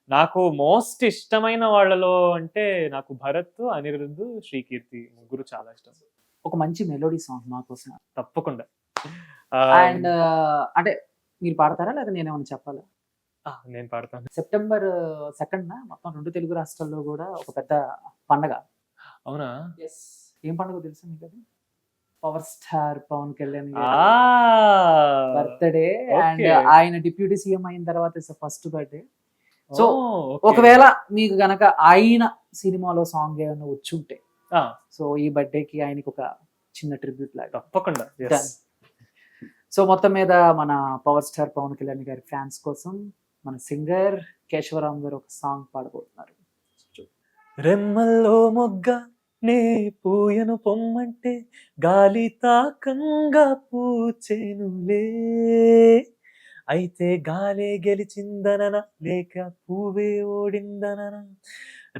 నాకు మోస్ట్ ఇష్టమైన వాళ్ళలో అంటే నాకు భరత్, అనిరుద్ధ్, శ్రీకీర్తి ముగ్గురు చాలా ఇష్టం. ఒక మంచి మెలోడీ సాంగ్ మా కోసం తప్పకుండా. అండ్ అంటే మీరు పాడతారా లేదా నేనేమన్నా చెప్పాలా? నేను పాడతాను. సెప్టెంబర్ 2న మొత్తం 2 తెలుగు రాష్ట్రాల్లో కూడా ఒక పెద్ద పండగ. అవునా? ఏం పండుగ తెలుసా మీకు? అది power star Pawan Kalyan birthday. And ఆయన డిప్యూటీ సీఎం అయిన తర్వాత ఫస్ట్ బర్త్డే. సో ఒకవేళ మీకు గనక ఆయన సినిమాలో సాంగ్ ఏమైనా వచ్చి ఉంటే సో ఈ బర్త్డేకి ఆయనకి ఒక చిన్న ట్రిబ్యూట్ లాగా తప్పకుండా. సో మొత్తం మీద మన పవర్ స్టార్ పవన్ కళ్యాణ్ గారి ఫ్యాన్స్ కోసం మన సింగర్ కేశవరామ్ గారు ఒక సాంగ్ పాడబోతున్నారు. రెమ్మల్లో మొగ్గ నే పూయను పొమ్మంటే గాలి తాకంగా పూచెనులే, అయితే గాలే గెలిచిందనన లేక పువ్వే ఓడిందనన,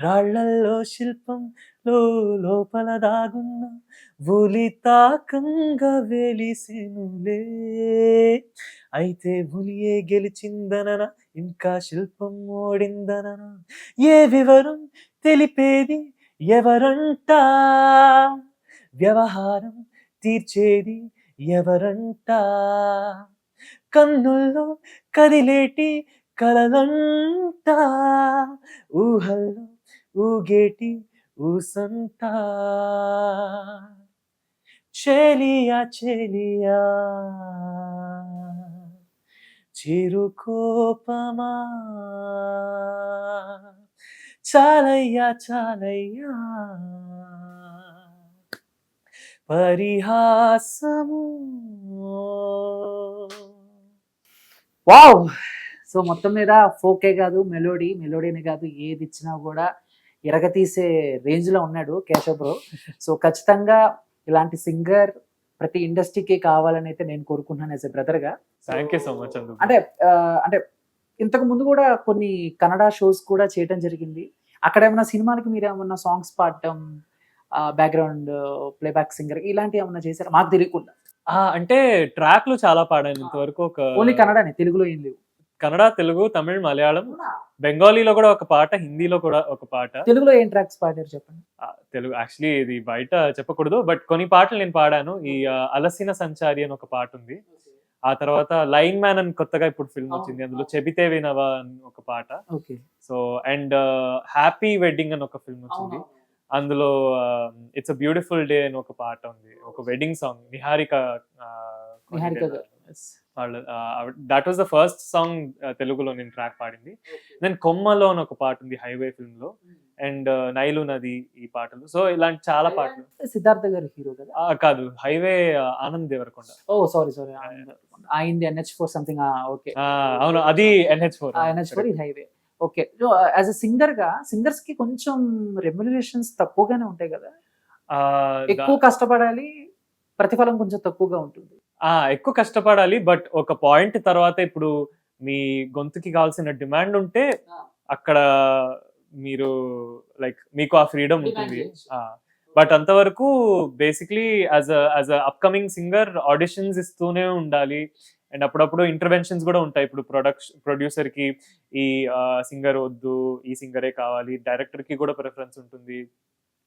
రాళ్ళల్లో శిల్పం లోపల దాగున్న ఉలి తాకంగా వెలిసెనులే, అయితే ఉలియే గెలిచిందనన ఇంకా శిల్పం ఓడిందనన, ఏ వివరం తెలిపేది ఎవరంట, వ్యవహారం తీర్చేది ఎవరంట, కన్నుల్లో కదిలేటి కలలంట, ఊహల్లో ఊగేటి ఊసంట, చెలియా చెలియా చిరుకోపమా, చాలయ్యా చాలయ్యా పరిహాసము. వావ్! సో మొత్తం మీద ఫోకే కాదు, మెలోడీని కాదు, ఏది ఇచ్చినా కూడా ఎరగతీసే రేంజ్లో ఉన్నాడు కేశవ్ బ్రో. సో ఖచ్చితంగా ఇలాంటి సింగర్ ప్రతి ఇండస్ట్రీకి కావాలని అయితే నేను కోరుకుంటున్నాను యాజ్ ఎ బ్రదర్గా. థ్యాంక్ యూ సో మచ్ అందు. అంటే ఇంతకు ముందు కూడా కొన్ని కన్నడ షోస్ కూడా చేయడం జరిగింది. అక్కడ ఏమైనా సినిమాలకి మీరు ఏమన్నా సాంగ్స్ పాడటం, బ్యాక్గ్రౌండ్ ప్లేబ్యాక్ సింగర్ ఇలాంటివి ఏమన్నా చేశారా మాకు తెలియకుండా? అంటే ట్రాక్లు చాలా పాడాను ఇంతవరకు. ఓన్లీ కన్నడనే, తెలుగులో ఏం లేవు? కన్నడ, తెలుగు, తమిళ్, మలయాళం, బెంగాలీలో కూడా ఒక పాట, హిందీలో కూడా ఒక పాట. తెలుగులో ఏం ట్రాక్స్ పాడారు చెప్పండి? తెలుగు యాక్చువల్లీ ఇది బయట చెప్పకూడదు, బట్ కొన్ని పాటలు నేను పాడాను. ఈ అలసిన సంచారి అని ఒక పాట ఉంది. ఆ తర్వాత లైన్ మ్యాన్ అని కొత్తగా ఇప్పుడు ఫిల్మ్ వచ్చింది, అందులో చెబితే వినవా అని ఒక పాట. సో అండ్ హ్యాపీ వెడ్డింగ్ అని ఒక ఫిల్మ్ వచ్చింది, అందులో ఇట్స్ అ బ్యూటిఫుల్ డే అని ఒక పాట ఉంది, ఒక wedding song. Niharika that was the first song తెలుగులో నేను ట్రాక్ పాడింది. దెన్ కొమ్మలో అని ఒక పాట ఉంది హైవే ఫిల్మ్ లో, అండ్ నైలు నది ఈ పాటలు. సో ఇలాంటి చాలా పాటలు. సిద్ధార్థ గారు హీరో కదా? కాదు, హైవే ఆనంద్ దేవరకొండ. ఓ సారీ ఆయింది NH4 సంథింగ్. ఓకే అవును, అది NH4. NH4 ఇది highway. Okay. As a singer గా సింగర్స్ కి కొంచెం రెమ్యునరేషన్స్ తక్కువగానే ఉంటాయి కదా? ఎక్కువ కష్టపడాలి, ప్రతిఫలం కొంచెం తక్కువగా ఉంటుంది. ఎక్కువ కష్టపడాలి, బట్ ఒక పాయింట్ తర్వాత ఇప్పుడు మీ గొంతుకి కావాల్సిన డిమాండ్ ఉంటే అక్కడ మీరు లైక్ మీకు ఆ ఫ్రీడమ్ ఉంటుంది. బట్ అంతవరకు basically as a upcoming singer auditions ఇస్తూనే ఉండాలి, అండ్ అప్పుడప్పుడు ఇంటర్వెన్షన్స్ కూడా ఉంటాయి. ఇప్పుడు ప్రొడ్యూసర్ కి ఈ సింగర్ వద్దు, ఈ సింగరే కావాలి, డైరెక్టర్ కి కూడా ప్రిఫరెన్స్ ఉంటుంది,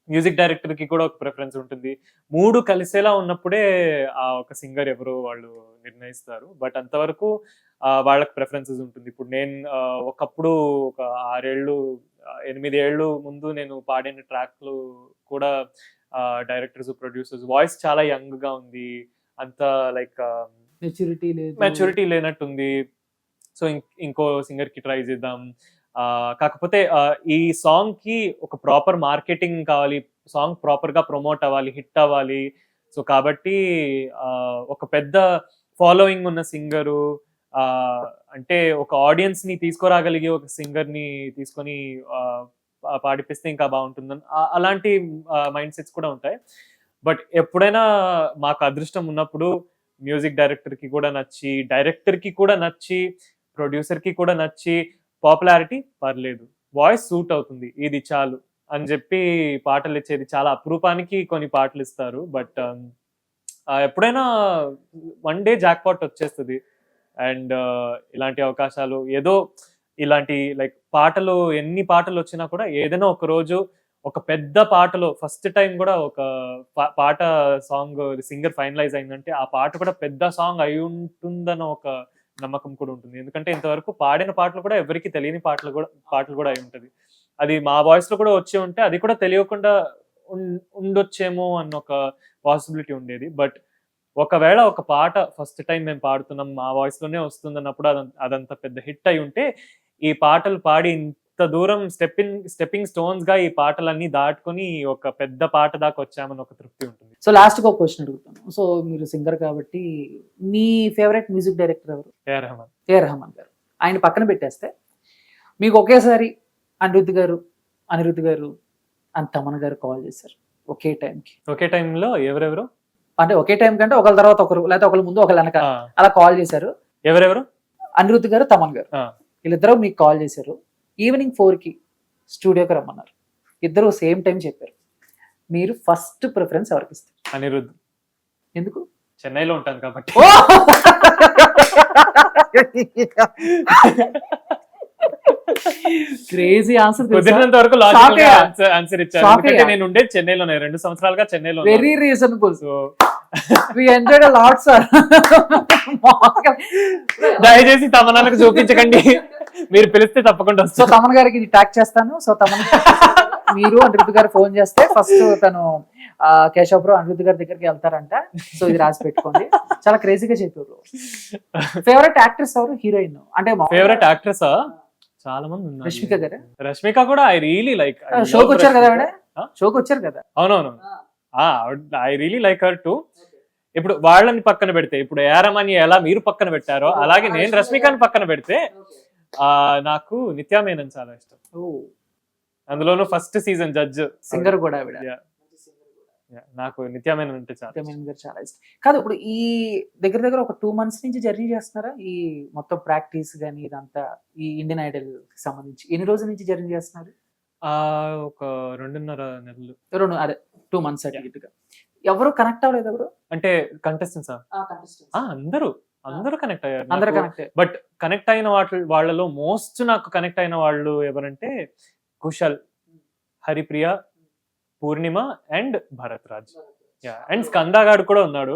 మ్యూజిక్ డైరెక్టర్ కి కూడా ఒక ప్రిఫరెన్స్ ఉంటుంది. మూడు కలిసేలా ఉన్నప్పుడే ఆ ఒక సింగర్ ఎవరో వాళ్ళు నిర్ణయిస్తారు. బట్ అంతవరకు వాళ్ళకి ప్రిఫరెన్సెస్ ఉంటుంది. ఇప్పుడు నేను ఒకప్పుడు ఒక 8 ఏళ్ళు ముందు నేను పాడిన ట్రాక్లు కూడా డైరెక్టర్స్, ప్రొడ్యూసర్స్ వాయిస్ చాలా యంగ్ గా ఉంది, అంత లైక్ మెచ్యూరిటీ లేనట్టుంది, సో ఇంకో సింగర్ కి ట్రై చేద్దాం. కాకపోతే ఈ సాంగ్ కి ఒక ప్రాపర్ మార్కెటింగ్ కావాలి, సాంగ్ ప్రాపర్ గా ప్రమోట్ అవ్వాలి, హిట్ అవ్వాలి. సో కాబట్టి ఒక పెద్ద ఫాలోయింగ్ ఉన్న సింగరు, అంటే ఒక ఆడియన్స్ ని తీసుకురాగలిగే ఒక సింగర్ ని తీసుకొని పాడిపిస్తే ఇంకా బాగుంటుందని అలాంటి మైండ్ సెట్స్ కూడా ఉంటాయి. బట్ ఎప్పుడైనా మాకు అదృష్టం ఉన్నప్పుడు మ్యూజిక్ డైరెక్టర్ కి కూడా నచ్చి, డైరెక్టర్ కి కూడా నచ్చి, ప్రొడ్యూసర్ కి కూడా నచ్చి, పాపులారిటీ పర్లేదు, వాయిస్ సూట్ అవుతుంది, ఇది చాలు అని చెప్పి పాటలు ఇచ్చేది చాలా అపురూపానికి కొన్ని పాటలు ఇస్తారు. బట్ ఎప్పుడైనా వన్ డే జాక్పాట్ వచ్చేస్తుంది, అండ్ ఇలాంటి అవకాశాలు ఏదో ఇలాంటి లైక్ పాటలు ఎన్ని పాటలు వచ్చినా కూడా ఏదైనా ఒక రోజు ఒక పెద్ద పాటలో ఫస్ట్ టైం కూడా ఒక పాట సాంగ్ సింగర్ ఫైనలైజ్ అయిందంటే ఆ పాట కూడా పెద్ద సాంగ్ అయి ఉంటుందన్న ఒక నమ్మకం కూడా ఉంటుంది. ఎందుకంటే ఇంతవరకు పాడిన పాటలు కూడా ఎవరికి తెలియని పాటలు కూడా అయి ఉంటుంది. అది మా వాయిస్ లో కూడా వచ్చి ఉంటే అది కూడా తెలియకుండా ఉండొచ్చేమో అన్న ఒక పాసిబిలిటీ ఉండేది. బట్ ఒకవేళ ఒక పాట ఫస్ట్ టైం మేము పాడుతున్నాం, మా వాయిస్ లోనే వస్తుంది అన్నప్పుడు అదంత పెద్ద హిట్ అయి ఉంటే ఈ పాటలు పాడి ఇంత దూరం స్టెప్పింగ్ స్టోన్స్ గా ఈ పాటలన్నీ దాటుకొని ఒక పెద్ద పాట దాకా వచ్చామని ఒక తృప్తి ఉంటుంది. సో లాస్ట్ గా ఒక క్వశ్చన్ అడుగుతాను. సో మీరు సింగర్ కాబట్టి మీ ఫేవరెట్ మ్యూజిక్ డైరెక్టర్ ఎవరు? ఏఆర్ రెహమాన్ గారు. ఆయన పక్కన పెట్టేస్తే మీకు ఒకేసారి అనిరుద్ధ్ గారు అండ్ తమన్ గారు కాల్ చేశారు, ఒకే టైంకి. ఒకే టైంలో ఎవరెవరు? అంటే ఒకే టైం కంటే ఒకళ్ళ తర్వాత ఒకరు, లేకపోతే ఒకళ్ళ ముందు ఒకళ్ళ వెనక ఆ, అలా కాల్ చేశారు. ఎవరెవరు? అనిరుద్ధ్ గారు, తమన్ గారు, ఆ, వీళ్ళిద్దరూ మీకు కాల్ చేశారు. ఈవినింగ్ 4కి స్టూడియోకి రమ్మన్నారు. ఇద్దరు సేమ్ టైం చెప్పారు. మీరు ఫస్ట్ ప్రిఫరెన్స్ ఎవరికి ఇస్తారు? అనిరుద్ధ్. ఎందుకు? చెన్నైలో ఉంటాను కాబట్టి. Crazy answer. కుదిరినంత వరకు Shock లాజికల్ గా అయ్యా. ఆన్సర్ ఇచ్చాను. Shock ఎందుకంటే అయ్యా. నేను ఉండేది చెన్నైలోనే, 2 సంవత్సరాలుగా చెన్నైలో very reasonable. So we enjoyed a lot sir. దయచేసి తమన్నాకు చూపించకండి, మీరు పిలిస్తే తప్పకుండా సో వస్తాను. తమన్ గారికి ఇది ట్యాగ్ చేస్తాను. సో తమన్ మీరు అనిరుద్ధ్ గారు ఫోన్ చేస్తే ఫస్ట్ తను కేశవరావు అనిరుద్ధ్ గారి దగ్గరికి వెళ్తారంట. సో ఇది రాసి పెట్టుకోండి. చాలా క్రేజీగా చెప్పారు. ఫేవరెట్ యాక్ట్రెస్ ఎవరు? హీరోయిన్ అంటే ఫేవరెట్ యాక్ట్రెస్ చాలా మంది ఉన్నారు. రష్మిక గారు. రష్మిక కూడా ఐ రియలీ లైక్. షోకి వచ్చారు కదా ఆవిడ, షోకి వచ్చారు కదా. అవునవును, I really like her to. ఇప్పుడు వాళ్ళని పక్కన పెడితే, ఇప్పుడు ఏరమని ఎలా మీరు పక్కన పెట్టారో అలాగే నేను రష్మికని పక్కన పెడితే నాకు నిత్యా మేనన్ చాలా ఇష్టం. అందులోనూ ఫస్ట్ సీజన్ జడ్జ్ సింగర్ కూడా ఆవిడ. నాకు నిత్యా మేనన్ అంటే చాలా ఇష్టం. నిత్యా గారు చాలా ఇష్టం. కాదు ఇప్పుడు ఈ దగ్గర దగ్గర ఒక 2 months నుంచి జర్నీ చేస్తున్నారా? ఈ మొత్తం ప్రాక్టీస్ గానీ ఇదంతా ఈ ఇండియన్ ఐడల్ కి సంబంధించి ఎన్ని రోజుల నుంచి జర్నీ చేస్తున్నారు? ఒక 2.5 నెలలు. అదే 2 months అటు ఇటుగా. ఎవరు కనెక్ట్ అవ్వలేదు ఎవరు? అంటే కంటెస్టెంట్స్ అందరూ కనెక్ట్ అందరూ అయ్యారు. కనెక్ట్. బట్ కనెక్ట్ అయిన వాళ్ళలో మోస్ట్ నాకు కనెక్ట్ అయిన వాళ్ళు ఎవరంటే కుశల్, హరిప్రియ, పూర్ణిమ అండ్ భరత్ రాజ్. అండ్ స్కందా గాడు కూడా ఉన్నాడు.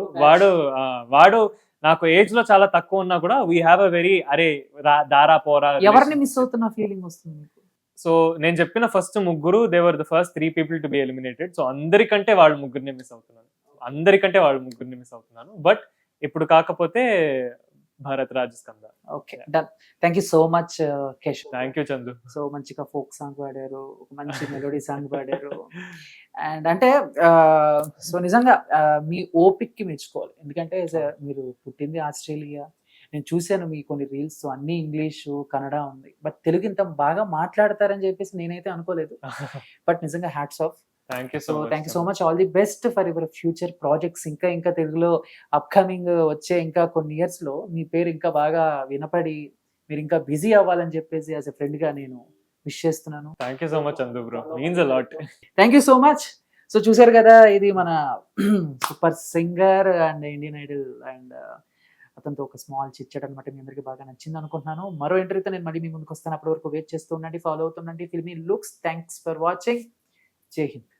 వాడు నాకు ఏజ్ లో చాలా తక్కువ ఉన్నా కూడా వీ హ్యావ్ అ వెరీ దారా పోరా. ఎవరిని మిస్ అవుతున్న ఫీలింగ్ వస్తుంది మీకు? సో నేను చెప్పిన ఫస్ట్ ముగ్గురు దేవర్ ద ఫస్ట్ 3 people to be eliminated. So అందరికంటే వాళ్ళు ముగ్గురిని మిస్ అవుతున్నాను. బట్ ఇప్పుడు కాకపోతే Bharat Raj, Skanda. Okay, done. Thank you so much Keshav. Thank you Chandu. So మంచిగా ఫోక్ సాంగ్ పాడారు, ఒక మంచి మెలోడీ సాంగ్ పాడారు. అండ్ అంటే సో నిజంగా మీ ఓపిక్కి మెచ్చుకోవాలి. ఎందుకంటే మీరు పుట్టింది ఆస్ట్రేలియా. నేను చూశాను మీ కొన్ని రీల్స్, అన్ని ఇంగ్లీషు, కన్నడ ఉంది. బట్ తెలుగు ఇంత బాగా మాట్లాడతారని చెప్పేసి నేనైతే అనుకోలేదు. బట్ నిజంగా hats off. Thank you so much. All the best for your future projects. ఇంకా తెలుగులో అప్కమింగ్ వచ్చే ఇంకా కొన్ని ఇయర్స్ లో మీ పేరు ఇంకా బాగా వినపడి మీరు ఇంకా బిజీ అవ్వాలని చెప్పేసి యాజ్ ఎ ఫ్రెండ్ గా నేను విష్ చేస్తున్నాను. Thank you so much Chandu bro, means a lot. Thank you so much. So చూసారు కదా, ఇది మన super singer and Indian Idol and అతనితో ఒక స్మాల్ చిట్ అనమాట. మీ అందరికీ బాగా నచ్చింది అనుకుంటున్నాను. మరో ఇంటర్వ్యూతో నేను మళ్ళీ మీ ముందుకు వస్తాను. అప్పటి వరకు వెయిట్ చేస్తూ ఉండండి, ఫాలో అవుతుండండి filmy looks. Thanks for watching. Jai Hind.